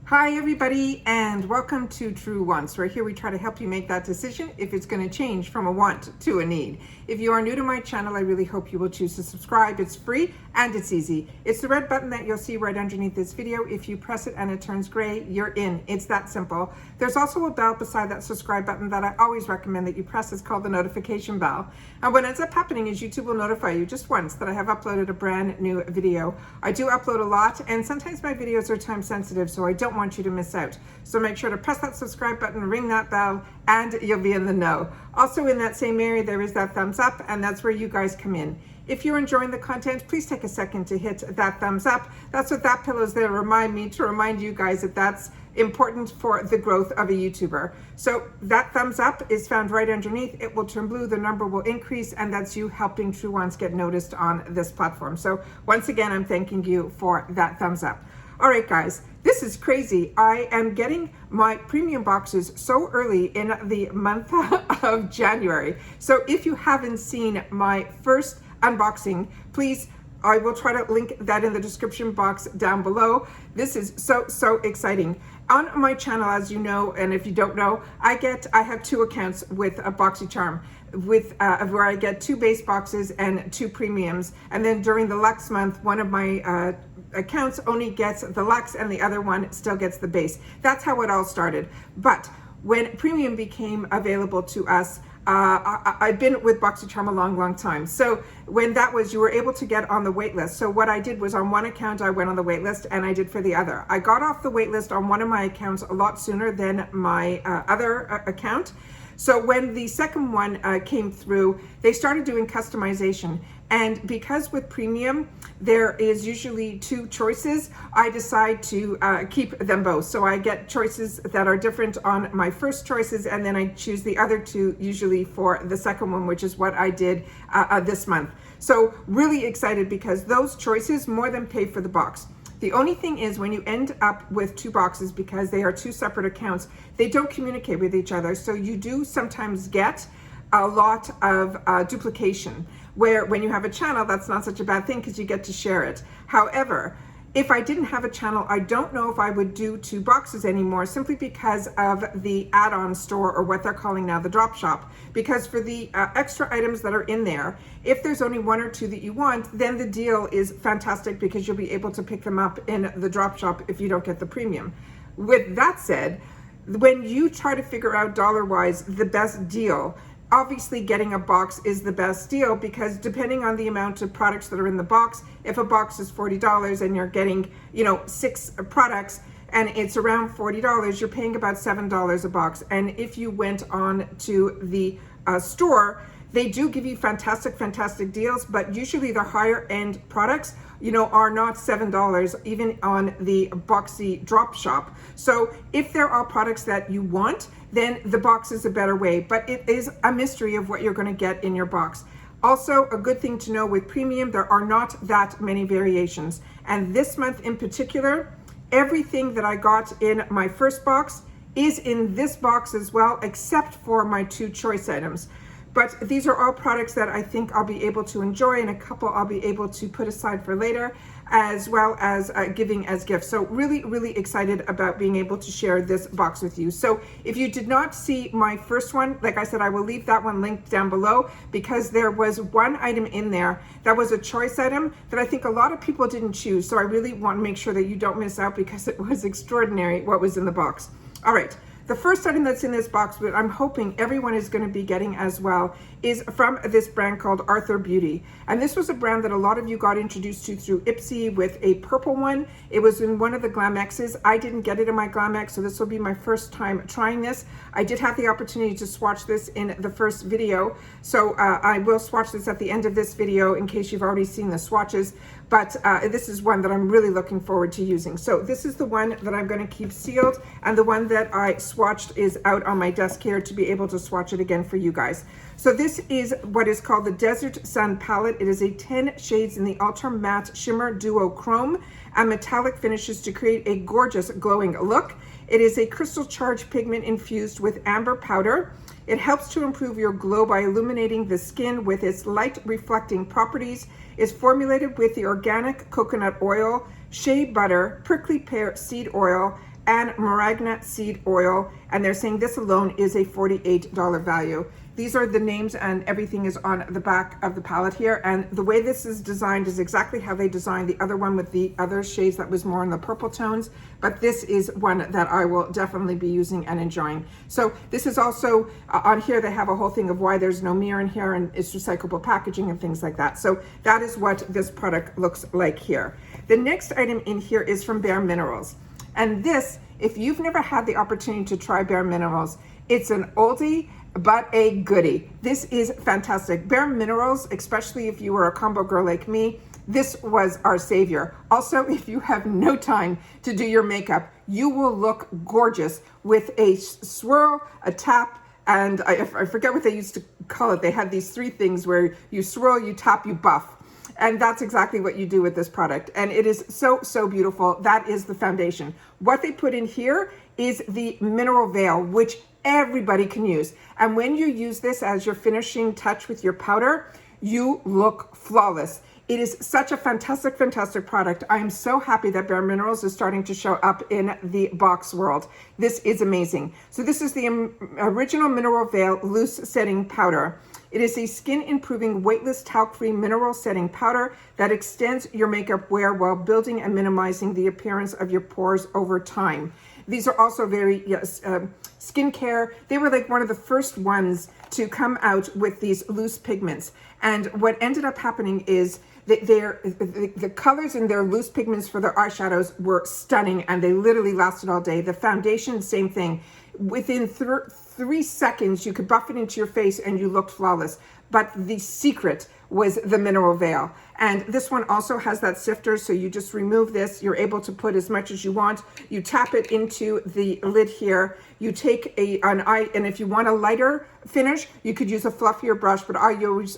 Hi everybody, and welcome to Truewants, where here we try to help you make that decision if it's going to change from a want to a need. If you are new to my channel, I really hope you will choose to subscribe. It's free and it's easy. It's the red button that you'll see right underneath this video. If you press it and it turns gray, you're in. It's that simple. There's also a bell beside that subscribe button that I always recommend that you press. It's called the notification bell. And what ends up happening is YouTube will notify you just once that I have uploaded a brand new video. I do upload a lot, and sometimes my videos are time sensitive, so I don't want you to miss out. So make sure to press that subscribe button, ring that bell, and you'll be in the know. Also in that same area, there is that thumbs up, and that's where you guys come in. If you're enjoying the content, please take a second to hit that thumbs up. That's what that pillow is there to remind you guys that that's important for the growth of a YouTuber. So that thumbs up is found right underneath. It will turn blue, the number will increase, and that's you helping Truewants get noticed on this platform. So once again, I'm thanking you for that thumbs up. All right, guys, this is crazy. I am getting my premium boxes so early in the month of January. So if you haven't seen my first unboxing, please, I will try to link that in the description box down below. This is so exciting. On my channel, as you know, and if you don't know, I have two accounts with a Boxycharm, where I get 2 base boxes and 2 premiums. And then during the Luxe month, one of my accounts only gets the Luxe and the other one still gets the base. That's how it all started. But when premium became available to us, I've been with Boxycharm a long time. So when that was, you were able to get on the wait list. So what I did was on one account, I went on the wait list, and I did for the other. I got off the wait list on one of my accounts a lot sooner than my other account. So when the second one came through, they started doing customization. And because with premium, there is usually 2 choices, I decide to keep them both. So I get choices that are different on my first choices, and then I choose the other 2 usually for the second one, which is what I did this month. So really excited because those choices more than pay for the box. The only thing is when you end up with 2 boxes, because they are 2 separate accounts, they don't communicate with each other. So you do sometimes get a lot of duplication, where when you have a channel, that's not such a bad thing because you get to share it. However, if I didn't have a channel, I don't know if I would do 2 boxes anymore, simply because of the add-on store, or what they're calling now the drop shop. Because for the extra items that are in there, if there's only 1 or 2 that you want, then the deal is fantastic because you'll be able to pick them up in the drop shop if you don't get the premium. With that said, when you try to figure out dollar-wise the best deal, obviously getting a box is the best deal, because depending on the amount of products that are in the box, if a box is $40 and you're getting, 6 products and it's around $40, you're paying about $7 a box. And if you went on to the store, they do give you fantastic deals, but usually the higher end products, are not $7, even on the Boxy drop shop. So if there are products that you want, then the box is a better way, but it is a mystery of what you're going to get in your box. Also, a good thing to know with premium, there are not that many variations. And this month in particular, everything that I got in my first box is in this box as well, except for my 2 choice items. But these are all products that I think I'll be able to enjoy, and a couple I'll be able to put aside for later, as well as giving as gifts. So really excited about being able to share this box with you. So if you did not see my first one, like I said, I will leave that one linked down below, because there was one item in there that was a choice item that I think a lot of people didn't choose. So I really want to make sure that you don't miss out, because it was extraordinary what was in the box. All right. The first item that's in this box, but I'm hoping everyone is going to be getting as well, is from this brand called Athr Beauty. And this was a brand that a lot of you got introduced to through Ipsy with a purple one. It was in one of the Glam X's. I didn't get it in my Glam X, so this will be my first time trying this. I did have the opportunity to swatch this in the first video, so I will swatch this at the end of this video in case you've already seen the swatches. But this is one that I'm really looking forward to using. So this is the one that I'm going to keep sealed, and the one that I swatched is out on my desk here to be able to swatch it again for you guys. So this is what is called the Desert Sun Palette. It is a 10 shades in the Ultra Matte Shimmer Duo Chrome and metallic finishes to create a gorgeous glowing look. It is a crystal charged pigment infused with amber powder. It helps to improve your glow by illuminating the skin with its light reflecting properties. Is formulated with the organic coconut oil, shea butter, prickly pear seed oil, and Maragna seed oil. And they're saying this alone is a $48 value. These are the names and everything is on the back of the palette here. And the way this is designed is exactly how they designed the other one with the other shades that was more in the purple tones. But this is one that I will definitely be using and enjoying. So this is also on here, they have a whole thing of why there's no mirror in here and it's recyclable packaging and things like that. So that is what this product looks like here. The next item in here is from Bareminerals. And this, if you've never had the opportunity to try Bareminerals, it's an oldie, but a goodie. This is fantastic. Bareminerals, especially if you were a combo girl like me, this was our savior. Also, if you have no time to do your makeup, you will look gorgeous with a swirl, a tap, and I forget what they used to call it. They had these three things where you swirl, you tap, you buff. And that's exactly what you do with this product. And it is so, so beautiful. That is the foundation. What they put in here is the mineral veil, which everybody can use. And when you use this as your finishing touch with your powder, you look flawless. It is such a fantastic, fantastic product. I am so happy that Bareminerals is starting to show up in the box world. This is amazing. So this is the original Mineral Veil Loose Setting Powder. It is a skin improving weightless talc-free mineral setting powder that extends your makeup wear while building and minimizing the appearance of your pores over time. These are also very skincare. They were like one of the first ones to come out with these loose pigments. And what ended up happening is that the colors in their loose pigments for their eyeshadows were stunning and they literally lasted all day. The foundation, same thing. Within 3 seconds, you could buff it into your face and you looked flawless. But the secret was the mineral veil. And this one also has that sifter, so you just remove this. You're able to put as much as you want. You tap it into the lid here. You take an eye, and if you want a lighter finish, you could use a fluffier brush, but I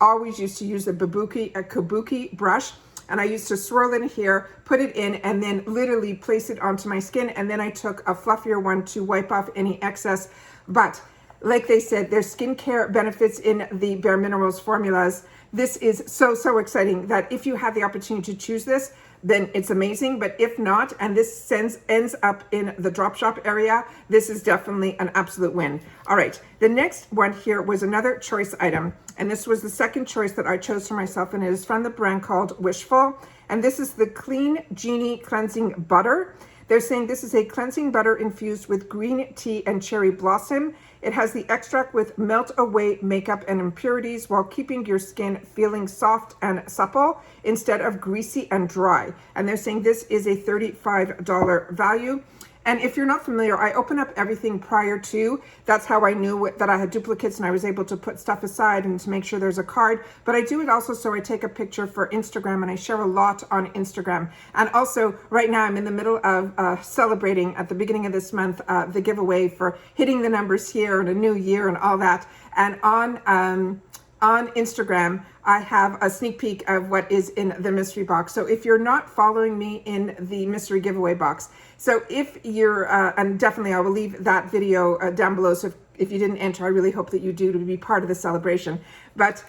always used to use a kabuki brush. And I used to swirl in here, put it in, and then literally place it onto my skin. And then I took a fluffier one to wipe off any excess. But like they said, there's skincare benefits in the Bareminerals formulas. This is so, so exciting that if you have the opportunity to choose this, then it's amazing. But if not, and this ends up in the drop shop area, this is definitely an absolute win. All right, the next one here was another choice item. And this was the second choice that I chose for myself, and it is from the brand called Wishful. And this is the Clean Genie Cleansing Butter. They're saying this is a cleansing butter infused with green tea and cherry blossom. It has the extract with melt away makeup and impurities while keeping your skin feeling soft and supple instead of greasy and dry. And they're saying this is a $35 value. And if you're not familiar, I open up everything prior to. That's how I knew that I had duplicates and I was able to put stuff aside and to make sure there's a card. But I do it also so I take a picture for Instagram, and I share a lot on Instagram. And also right now I'm in the middle of celebrating at the beginning of this month the giveaway for hitting the numbers here and a new year and all that. And on Instagram, I have a sneak peek of what is in the mystery box. So if you're not following me in the mystery giveaway box, so if you're, and definitely I will leave that video down below. So if you didn't enter, I really hope that you do to be part of the celebration. But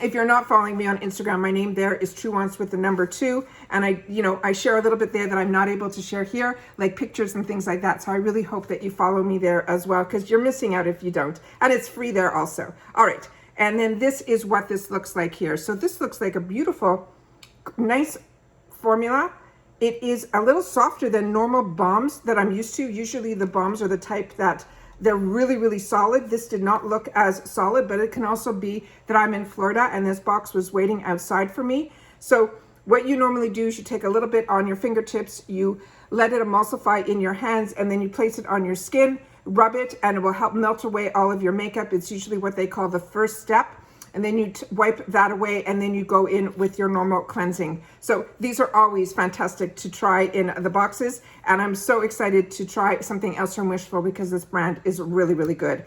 if you're not following me on Instagram, my name there is Truance with the number 2. And I share a little bit there that I'm not able to share here, like pictures and things like that. So I really hope that you follow me there as well, because you're missing out if you don't. And it's free there also. All right. And then this is what this looks like here. So this looks like a beautiful, nice formula. It is a little softer than normal balms that I'm used to. Usually the balms are the type that they're really, really solid. This did not look as solid, but it can also be that I'm in Florida and this box was waiting outside for me. So what you normally do is you take a little bit on your fingertips, you let it emulsify in your hands, and then you place it on your skin, rub it, and it will help melt away all of your makeup. It's usually what they call the first step. And then you wipe that away, and then you go in with your normal cleansing. So these are always fantastic to try in the boxes. And I'm so excited to try something else from Wishful because this brand is really, really good.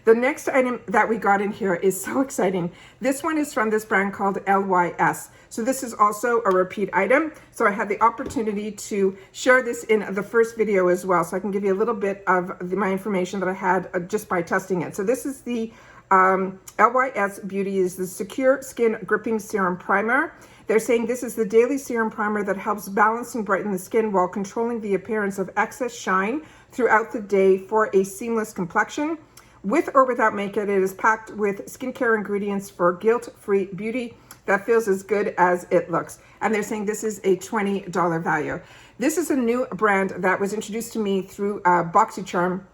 The next item that we got in here is so exciting. This one is from this brand called LYS. So this is also a repeat item. So I had the opportunity to share this in the first video as well. So I can give you a little bit of my information that I had just by testing it. So this is the LYS Beauty is the Secure Skin Gripping Serum Primer. They're saying this is the daily serum primer that helps balance and brighten the skin while controlling the appearance of excess shine throughout the day for a seamless complexion. With or without makeup, it is packed with skincare ingredients for guilt-free beauty that feels as good as it looks. And they're saying this is a $20 value. This is a new brand that was introduced to me through Boxycharm.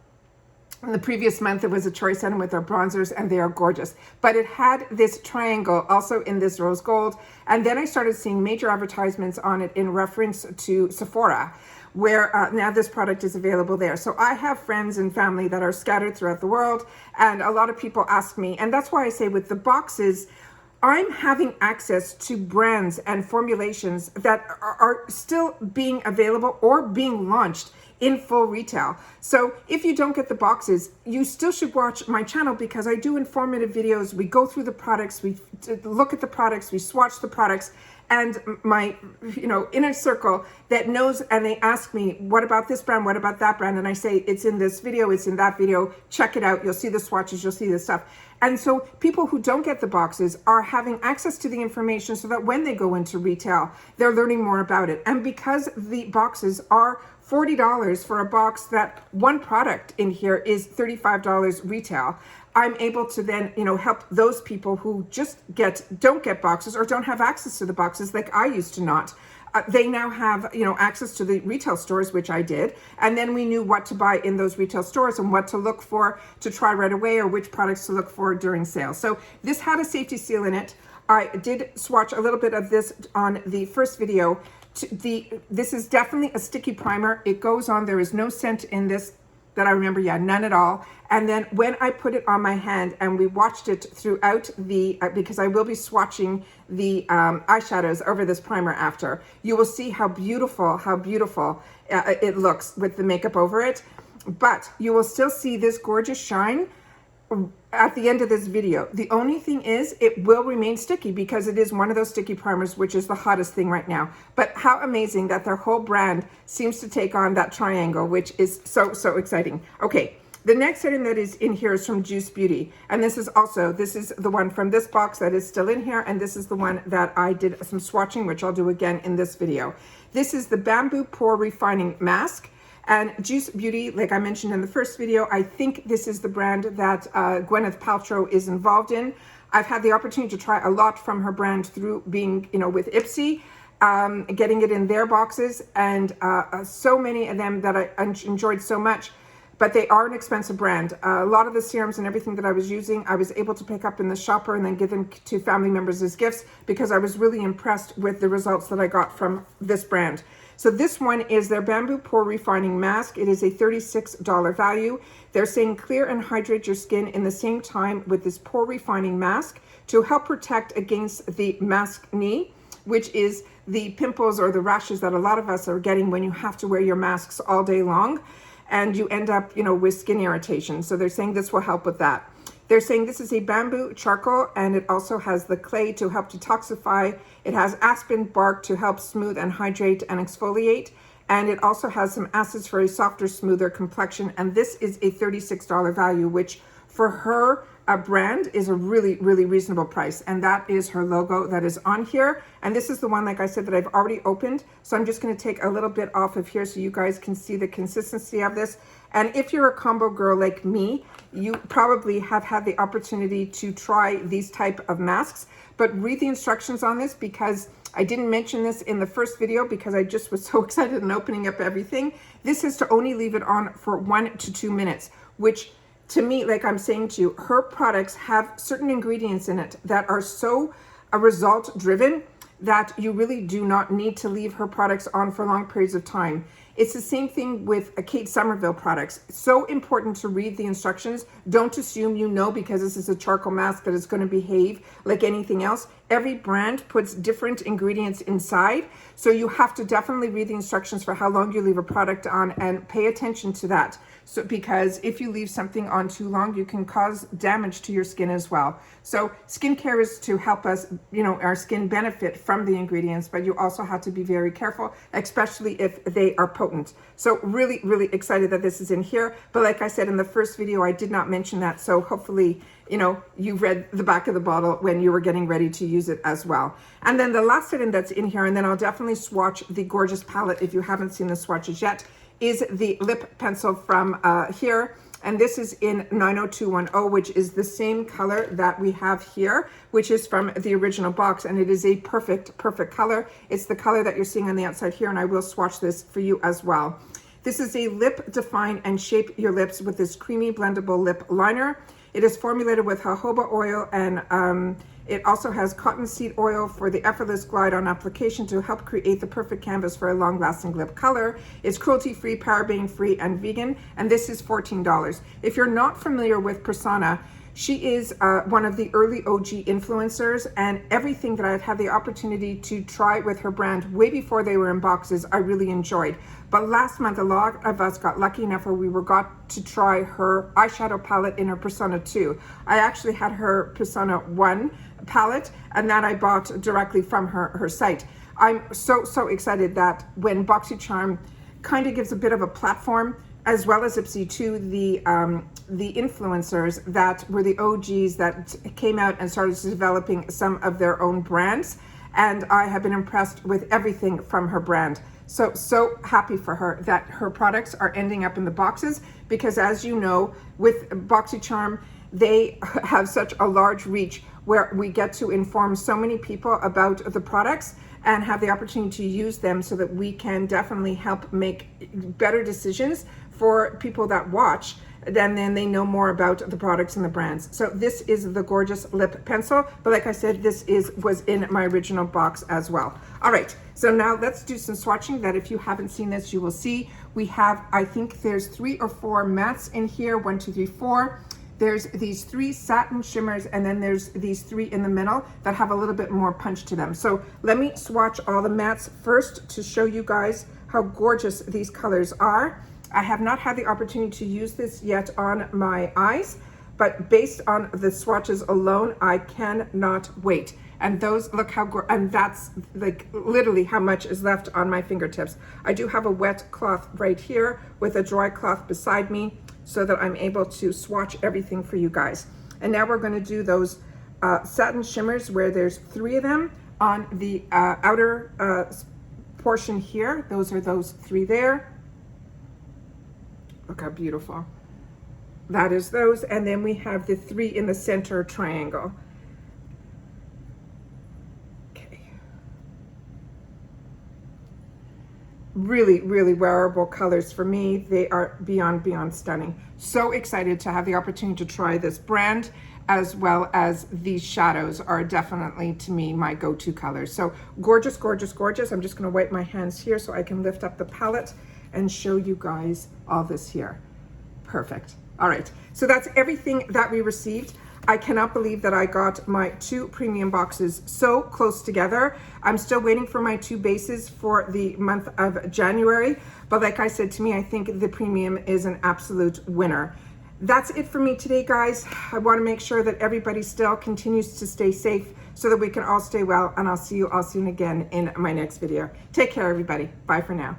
In the previous month, it was a choice item with their bronzers, and they are gorgeous. But it had this triangle also in this rose gold. And then I started seeing major advertisements on it in reference to Sephora, where now this product is available there. So I have friends and family that are scattered throughout the world, and a lot of people ask me, and that's why I say with the boxes, I'm having access to brands and formulations that are still being available or being launched in full retail. So if you don't get the boxes, you still should watch my channel because I do informative videos. We go through the products, we look at the products, we swatch the products, and my inner circle that knows, and they ask me, what about this brand, what about that brand? And I say, it's in this video, it's in that video, check it out, you'll see the swatches, you'll see this stuff. And so people who don't get the boxes are having access to the information so that when they go into retail, they're learning more about it. And because the boxes are $40 for a box that one product in here is $35 retail, I'm able to then, help those people who just don't get boxes or don't have access to the boxes like I used to not. They now have, access to the retail stores, which I did. And then we knew what to buy in those retail stores and what to look for to try right away or which products to look for during sale. So this had a safety seal in it. I did swatch a little bit of this on the first video. This is definitely a sticky primer. It goes on, there is no scent in this that I remember, none at all. And then when I put it on my hand and we watched it throughout because I will be swatching the eyeshadows over this primer after, you will see how beautiful it looks with the makeup over it. But you will still see this gorgeous shine at the end of this video. The only thing is it will remain sticky because it is one of those sticky primers, which is the hottest thing right now. But how amazing that their whole brand seems to take on that triangle, which is so exciting. Okay, the next item that is in here is from Juice Beauty. And this is the one from this box that is still in here. And this is the one that I did some swatching, which I'll do again in this video. This is the Bamboo Pore Refining Mask. And Juice Beauty, like I mentioned in the first video, I think this is the brand that Gwyneth Paltrow is involved in. I've had the opportunity to try a lot from her brand through being, with Ipsy, getting it in their boxes, and so many of them that I enjoyed so much. But they are an expensive brand. A lot of the serums and everything that I was using, I was able to pick up in the shopper and then give them to family members as gifts because I was really impressed with the results that I got from this brand. So this one is their Bamboo Pore Refining Mask. It is a $36 value. They're saying clear and hydrate your skin in the same time with this pore refining mask to help protect against the mask knee, which is the pimples or the rashes that a lot of us are getting when you have to wear your masks all day long and you end up, with skin irritation. So they're saying this will help with that. They're saying this is a bamboo charcoal, and it also has the clay to help detoxify. It has aspen bark to help smooth and hydrate and exfoliate. And it also has some acids for a softer, smoother complexion. And this is a $36 value, which for her brand is a really reasonable price. And that is her logo that is on here. And this is the one, like I said, that I've already opened. So I'm just going to take a little bit off of here so you guys can see the consistency of this. And if you're a combo girl like me, you probably have had the opportunity to try these type of masks, but read the instructions on this because I didn't mention this in the first video because I just was so excited and opening up everything. This is to only leave it on for 1 to 2 minutes, which to me, like I'm saying to you, her products have certain ingredients in it that are so result driven that you really do not need to leave her products on for long periods of time. It's the same thing with Kate Somerville products. It's so important to read the instructions. Don't assume because this is a charcoal mask that it's going to behave like anything else. Every brand puts different ingredients inside. So you have to definitely read the instructions for how long you leave a product on and pay attention to that. So because if you leave something on too long, you can cause damage to your skin as well. So skincare is to help us, our skin benefit from the ingredients, but you also have to be very careful, especially if they are potent potent. So really, really excited that this is in here. But like I said in the first video, I did not mention that. So hopefully, you know, you read the back of the bottle when you were getting ready to use it as well. And then the last item that's in here, and then I'll definitely swatch the gorgeous palette if you haven't seen the swatches yet, is the lip pencil from here. And this is in 90210, which is the same color that we have here, which is from the original box. And it is a perfect, perfect color. It's the color that you're seeing on the outside here, and I will swatch this for you as well. This is a lip define and shape your lips with this creamy blendable lip liner. It is formulated with jojoba oil, and it also has cottonseed oil for the effortless glide on application to help create the perfect canvas for a long-lasting lip color. It's cruelty-free, paraben-free, and vegan, and this is $14. If you're not familiar with Persona, she is one of the early OG influencers, and everything that I've had the opportunity to try with her brand way before they were in boxes, I really enjoyed. But last month, a lot of us got lucky enough where we got to try her eyeshadow palette in her Persona 2. I actually had her Persona 1 palette, and that I bought directly from her site. I'm so excited that when Boxycharm kind of gives a bit of a platform, as well as Ipsy, to the influencers that were the OGs that came out and started developing some of their own brands. And I have been impressed with everything from her brand. So happy for her that her products are ending up in the boxes, because as you know, with Boxycharm, they have such a large reach where we get to inform so many people about the products and have the opportunity to use them so that we can definitely help make better decisions for people that watch. Then they know more about the products and the brands. So this is the gorgeous lip pencil, but like I said, this was in my original box as well. All right, so now let's do some swatching that if you haven't seen this, you will see. We have, I think there's 3 or 4 mattes in here, 1, 2, 3, 4. There's these 3 satin shimmers, and then there's these 3 in the middle that have a little bit more punch to them. So let me swatch all the mattes first to show you guys how gorgeous these colors are. I have not had the opportunity to use this yet on my eyes, but based on the swatches alone, I cannot wait. And those, look how gorgeous, and that's like literally how much is left on my fingertips. I do have a wet cloth right here with a dry cloth beside me so that I'm able to swatch everything for you guys. And now we're gonna do those satin shimmers where there's 3 of them on the outer portion here. Those are those 3 there. Look how beautiful. That is those. And then we have the 3 in the center triangle. Okay. Really, really wearable colors for me. They are beyond stunning. So excited to have the opportunity to try this brand, as well as these shadows are definitely, to me, my go-to colors. So gorgeous, gorgeous, gorgeous. I'm just gonna wipe my hands here so I can lift up the palette and show you guys all this here. Perfect. All right, so that's everything that we received. I cannot believe that I got my 2 premium boxes so close together. I'm still waiting for my 2 bases for the month of January, but like I said, to me, I think the premium is an absolute winner. That's it for me today, guys. I want to make sure that everybody still continues to stay safe so that we can all stay well, and I'll see you all soon again in my next video. Take care, everybody. Bye for now.